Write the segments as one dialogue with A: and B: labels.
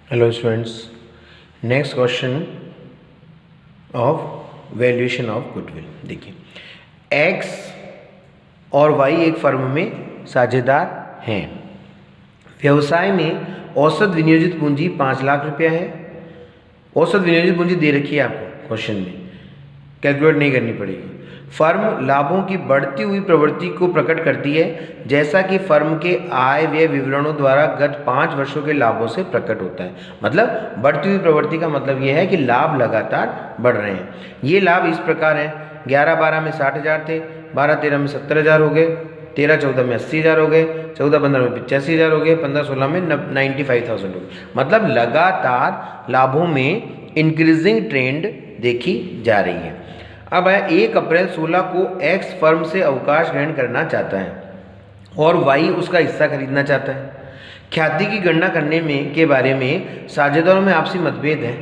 A: Hello students, next question of valuation of goodwill. देखिए, x और Y एक firm में साझेदार हैं। व्यवसाय में औसत विनियोजित पूंजी 5 लाख रुपया है। औसत विनियोजित पूंजी दे रखी है आपको क्वेश्चन में, कैलकुलेट नहीं करनी पड़ेगी। फर्म लाभों की बढ़ती हुई प्रवृत्ति को प्रकट करती है, जैसा कि फर्म के आय व्यय विवरणों द्वारा गत 5 वर्षों के लाभों से प्रकट होता है। मतलब बढ़ती हुई प्रवृत्ति का मतलब यह है कि लाभ लगातार बढ़ रहे हैं। ये लाभ इस प्रकार हैं: 11-12 में 60,000 थे, 12-13 में 70,000 हो गए, 13-14 में 80,000 हो गए, 14-15 में 85,000 हो गए, 15-16 में 95,000 हो गए। मतलब लगातार लाभों में इंक्रीजिंग ट्रेंड देखी जा रही है। अब है 1 अप्रैल 16 को एक्स फर्म से अवकाश ग्रहण करना चाहता है और वाई उसका हिस्सा खरीदना चाहता है। ख्याति की गणना करने के बारे में साझेदारों में आपसी मतभेद है।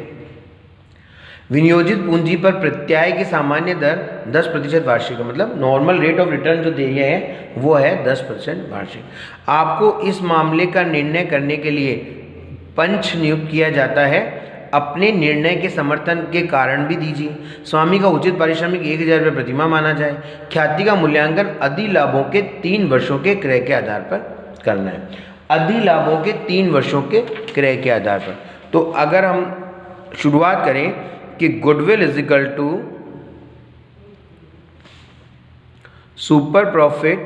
A: विनियोजित पूंजी पर प्रत्याय की सामान्य दर 10% वार्षिक है। मतलब नॉर्मल रेट ऑफ रिटर्न जो दिए है वो है 10% वार्षिक। आपको इस मामले का निर्णय करने के लिए पंच नियुक्त किया जाता है। अपने निर्णय के समर्थन के कारण भी दीजिए। स्वामी का उचित पारिश्रमिक 1,000 रुपये प्रतिमाह माना जाए। ख्याति का मूल्यांकन अधिलाभों के 3 वर्षों के क्रय के आधार पर करना है। अधिलाभों के 3 वर्षों के क्रय के आधार पर। तो अगर हम शुरुआत करें कि goodwill is equal to super profit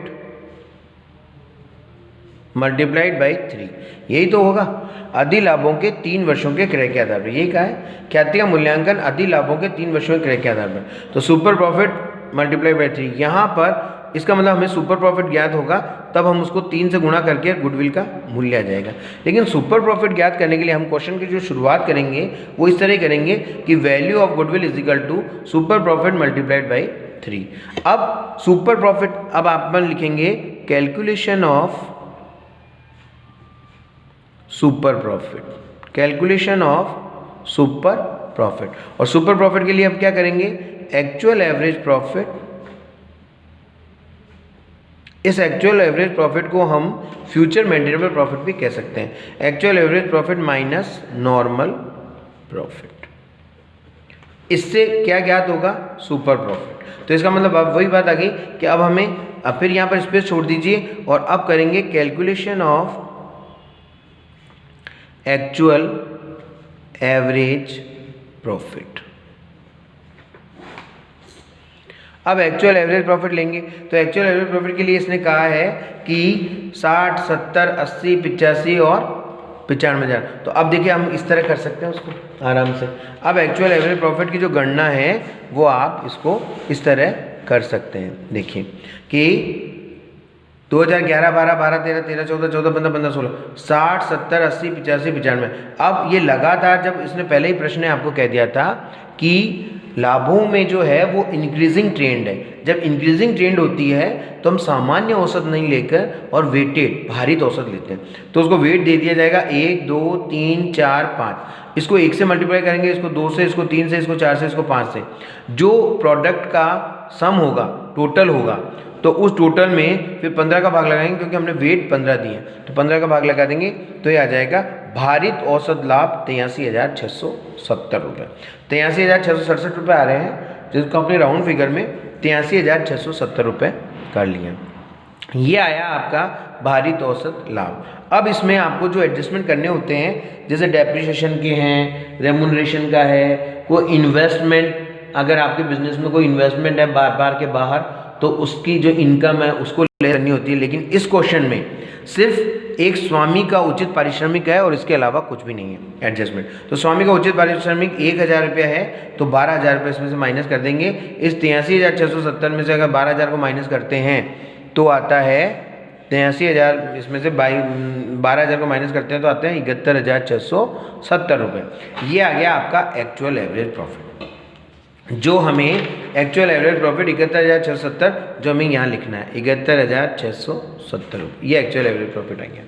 A: multiplied by 3, यही तो होगा। अधिलाभों के 3 वर्षों के क्रय के आधार पर, यही कहा है। ख्याति का मूल्यांकन अधिलाभों के 3 वर्षों के क्रय के आधार पर। तो सुपर प्रॉफिट मल्टीप्लाई बाई 3, यहाँ पर इसका मतलब हमें सुपर प्रॉफिट ज्ञात होगा, तब हम उसको 3 से गुणा करके गुडविल का मूल्य आ जाएगा। लेकिन सुपर प्रॉफिट ज्ञात करने के लिए हम क्वेश्चन की जो शुरुआत करेंगे वो इस तरह करेंगे कि value of goodwill is equal to super profit multiplied by 3। अब सुपर प्रॉफिट, अब आप लिखेंगे calculation of super profit, calculation of super profit. और सुपर प्रॉफिट के लिए अब क्या करेंगे, एक्चुअल एवरेज प्रॉफिट। इस एक्चुअल एवरेज प्रॉफिट को हम फ्यूचर मेंटेनेबल प्रॉफिट भी कह सकते हैं। Actual average profit minus normal profit, इससे क्या ज्ञात होगा, सुपर प्रॉफिट। तो इसका मतलब अब वही बात आ गई कि अब हमें, अब फिर यहाँ पर स्पेस छोड़ दीजिए और अब करेंगे calculation of actual average profit. अब एक्चुअल एवरेज प्रॉफिट लेंगे तो एक्चुअल एवरेज प्रॉफिट के लिए इसने कहा है कि 60, 70, 80, 85 और 95,000। तो अब देखिए हम इस तरह कर सकते हैं उसको आराम से। अब एक्चुअल एवरेज प्रॉफिट की जो गणना है वो आप इसको इस तरह कर सकते हैं। देखिए कि 2011, 12, 12, 13, 13, 14, 14, 15, 15, 16, 60, 70, 80, 85, 95। अब ये लगातार, जब इसने पहले ही प्रश्न आपको कह दिया था कि लाभों में जो है वो इंक्रीजिंग ट्रेंड है। जब इंक्रीजिंग ट्रेंड होती है तो हम सामान्य औसत नहीं लेकर और वेटेड भारित औसत लेते हैं। तो उसको वेट दे दिया जाएगा 1, 2, 3, 4, 5। इसको 1 से मल्टीप्लाई करेंगे, इसको 2 से, इसको 3 से, इसको 4 से, इसको 5 से। जो प्रोडक्ट का सम होगा, टोटल होगा, तो उस टोटल में फिर 15 का भाग लगाएंगे, क्योंकि हमने वेट 15 दिए, तो 15 का भाग लगा देंगे तो ये आ जाएगा भारित औसत लाभ 83,670 रुपये। 83,667 रुपये आ रहे हैं, जिसको अपने राउंड फिगर में 83,670 रुपये कर लिए। ये आया आपका भारित औसत लाभ। अब इसमें आपको जो एडजस्टमेंट करने होते हैं, जैसे डेप्रिसिएशन के हैं, रेम्यूनरेशन का है, कोई इन्वेस्टमेंट, अगर आपके बिजनेस में कोई इन्वेस्टमेंट है बार के बाहर, तो उसकी जो इनकम है उसको लेनी होती है। लेकिन इस क्वेश्चन में सिर्फ एक स्वामी का उचित पारिश्रमिक है और इसके अलावा कुछ भी नहीं है एडजस्टमेंट। तो स्वामी का उचित पारिश्रमिक 1,000 रुपया है, तो 12,000 रुपये इसमें से माइनस कर देंगे। इस 83,670 में से अगर 12,000 को माइनस करते हैं तो आता है 83,000, इसमें से 12,000 को माइनस करते हैं तो आते हैं 71,670 रुपये। ये आ गया आपका एक्चुअल एवरेज प्रॉफिट। जो हमें एक्चुअल एवरेज प्रॉफिट 71,670 जो हमें यहाँ लिखना है 71,670 रुपये, ये एक्चुअल एवरेज प्रॉफिट आ गया।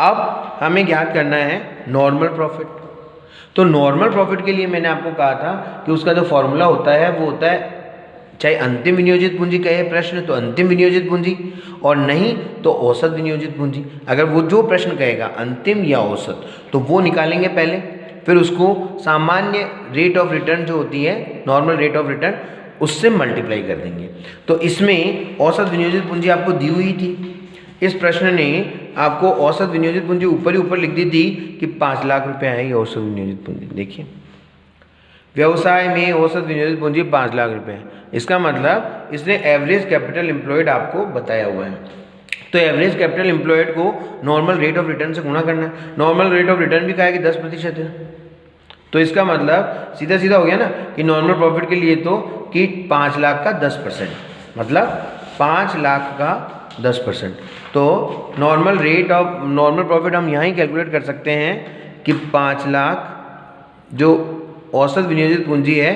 A: अब हमें ज्ञात करना है नॉर्मल प्रॉफिट। तो नॉर्मल प्रॉफिट के लिए मैंने आपको कहा था कि उसका जो फॉर्मूला होता है वो होता है चाहे अंतिम विनियोजित पूंजी कहे प्रश्न तो अंतिम विनियोजित पूंजी, और नहीं तो औसत विनियोजित पूंजी। अगर वो जो प्रश्न कहेगा अंतिम या औसत तो वो निकालेंगे पहले, फिर उसको सामान्य रेट ऑफ रिटर्न जो होती है, नॉर्मल रेट ऑफ रिटर्न, उससे मल्टीप्लाई कर देंगे। तो इसमें औसत विनियोजित पूंजी आपको दी हुई थी। इस प्रश्न ने आपको औसत विनियोजित पूंजी ऊपर ही ऊपर लिख दी थी कि 5 लाख रुपए है ये औसत विनियोजित पूंजी। देखिए व्यवसाय में औसत विनियोजित पूंजी 5 लाख रुपए है, इसका मतलब इसने एवरेज कैपिटल एम्प्लॉयड आपको बताया हुआ है। तो एवरेज कैपिटल एम्प्लॉयड को नॉर्मल रेट ऑफ रिटर्न से गुणा करना है। नॉर्मल रेट ऑफ रिटर्न भी कहा है कि 10% है, तो इसका मतलब सीधा सीधा हो गया ना कि नॉर्मल प्रॉफिट के लिए तो कि 5 लाख का 10%, मतलब 5 लाख का 10%। तो नॉर्मल प्रॉफिट हम यहाँ ही कैलकुलेट कर सकते हैं कि 5 लाख जो औसत विनियोजित पूंजी है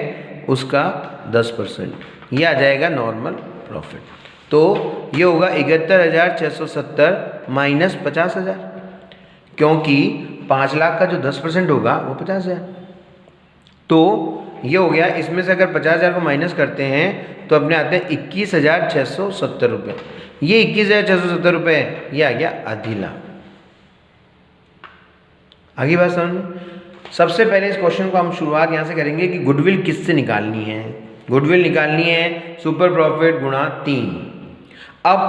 A: उसका 10%, ये आ जाएगा नॉर्मल प्रॉफिट। तो ये होगा 71,670 माइनस 50,000, क्योंकि 5 लाख का जो 10% होगा वो 50,000। तो ये हो गया, इसमें से अगर 50,000 को माइनस करते हैं तो अपने आते हैं 21,670 रुपये। ये 21,670 रुपये ये आ गया अधिलाभ। आगे बात समझ में। सबसे पहले इस क्वेश्चन को हम शुरुआत यहाँ से करेंगे कि गुडविल किससे निकालनी है। गुडविल निकालनी है सुपर प्रॉफिट गुणा 3। अब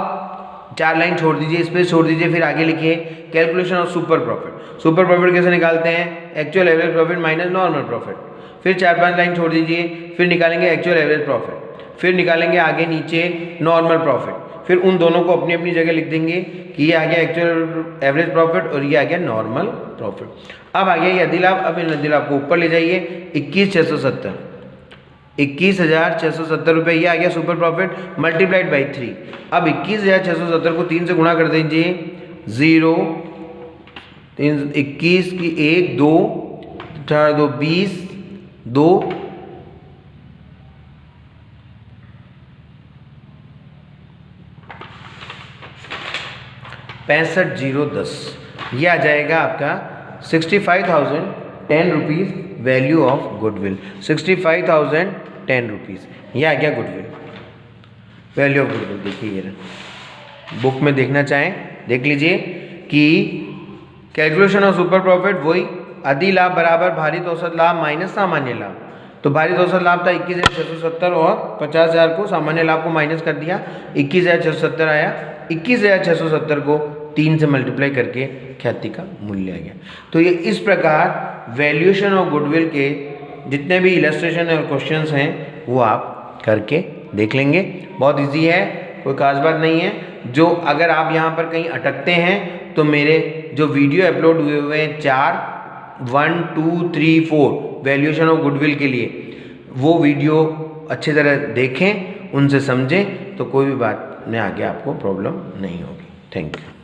A: 4 लाइन छोड़ दीजिए, स्पेस छोड़ दीजिए, फिर आगे लिखिए calculation of super profit. Super profit कैसे निकालते हैं, actual average profit minus normal profit. फिर 4-5 लाइन छोड़ दीजिए, फिर निकालेंगे एक्चुअल एवरेज प्रॉफिट, फिर निकालेंगे आगे नीचे नॉर्मल प्रॉफिट, फिर उन दोनों को अपनी अपनी जगह लिख देंगे कि ये आ गया एक्चुअल एवरेज प्रॉफिट और ये आ गया नॉर्मल प्रॉफिट। अब आ गया ये अधिलाभ। अब इन अधिलाभ को ऊपर ले जाइए, 21,670, 21,670 रुपये ये आ गया सुपर प्रॉफिट मल्टीप्लाइड बाई 3। अब 21,670 को 3 से गुणा कर दीजिए, 0 3 21 की 1 2 18 2 20 2 65,010, ये आ जाएगा आपका 65,010 rupees value of goodwill. 65,010 rupees ये आ गया गुडविल, वैल्यू ऑफ गुडविल। देखिए ये बुक में देखना चाहें देख लीजिए कि कैलकुलेशन ऑफ सुपर प्रॉफिट वही अधिलाभ बराबर भारित औसत लाभ माइनस सामान्य लाभ। तो भारित औसत लाभ था 21,670 और 50,000 को सामान्य लाभ को माइनस कर दिया, 21,670 आया। 21,670 को 3 से मल्टीप्लाई करके ख्याति का मूल्य आ गया। तो ये इस प्रकार वैल्यूएशन ऑफ गुडविल के जितने भी इलस्ट्रेशन और क्वेश्चंस हैं वो आप करके देख लेंगे। बहुत इजी है, कोई खास बात नहीं है। जो अगर आप यहाँ पर कहीं अटकते हैं तो मेरे जो वीडियो अपलोड हुए हैं 4 1 2 3 4 वैल्यूएशन ऑफ गुडविल के लिए, वो वीडियो अच्छी तरह देखें, उनसे समझें, तो कोई भी बात में आगे आपको प्रॉब्लम नहीं होगी। Thank you.